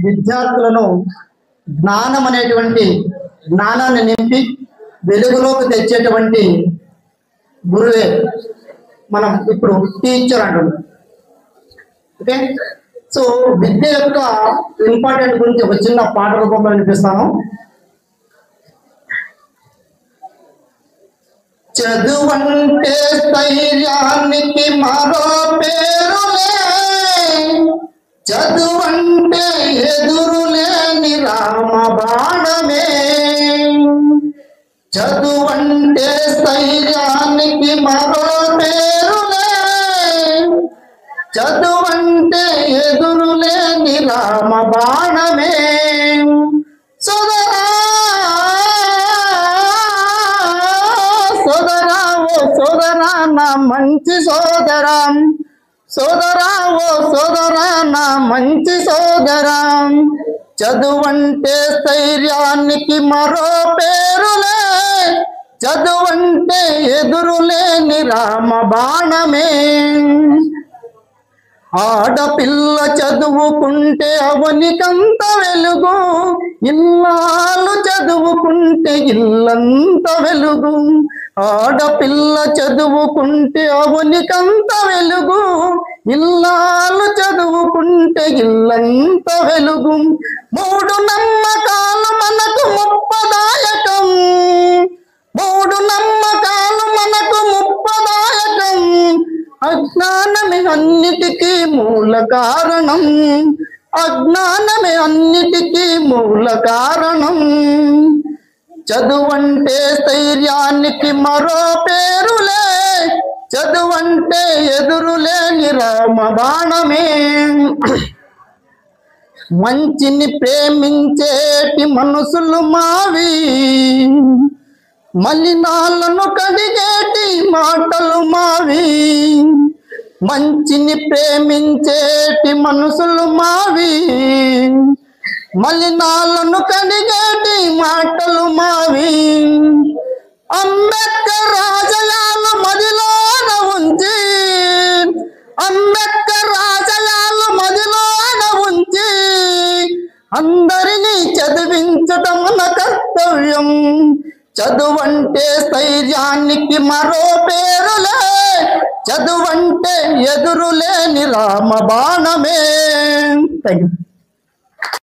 విద్యార్థులను జ్ఞానం అనేటువంటి జ్ఞానాన్ని నింపి వెలుగులోకి తెచ్చేటువంటి గురువే మనం ఇప్పుడు టీచర్ అంటున్నాం. ఓకే, సో విద్య యొక్క ఇంపార్టెంట్ గురించి ఒక చిన్న పాట రూపంలో వినిపిస్తాను. చదువంటే స్థైర్యానికి మరో పేరులే, చదువంటే ఎదురులేని రామ బాణమే, చదువంటే స్థైర్యానికి మరో పేరులే, చదువంటే ఎదురులేని రామ బాణమే. సోదరా సోదరా ఓ సోదరా నా మంచి సోదరా, సోదరా ఓ సోదరా నా మంచి సోదరా, చదువంటే స్థైర్యానికి మరో పేరులే, చదువంటే ఎదురులేని రామ బాణమే. ఆడపిల్ల చదువుకుంటే అవనికంత వెలుగు, ఇల్లాలు చదువుకుంటే ఇల్లంత వెలుగు, ఆడపిల్ల చదువుకుంటే అవనికంత వెలుగు, ఇల్లాలు చదువుకుంటే ఇల్లంత వెలుగు. మూడు నమ్మకాలు మనకు ముప్పదాయకం, మూడు నమ్మకాలు మనకు ముప్పదాయకం, అజ్ఞానమే అన్నిటికీ మూల కారణం, అజ్ఞానమే అన్నిటికీ మూల కారణం, చదువంటే స్థైర్యానికి మరో పేరులే, చదువంటే ఎదురులేని రామ బాణమే. మంచిని ప్రేమించేటి మనసులు మావి, మలినాలను కడిగేటి మాటలు మావి, మంచిని ప్రేమించేటి మనసులు మావి, మలినాలను కడిగేటి మాటలు మావి. అంబేద్కర్ రాజయాలు మదిలోన ఉంచి, అంబేద్కర్ రాజయాలు మదిలోన ఉంచి, అందరినీ చదివించటం మన కర్తవ్యం, చదువంటే స్థైర్యానికి మరో పేరులే, చదువంటే ఎదురులేని రామ బాణమే. Thank you.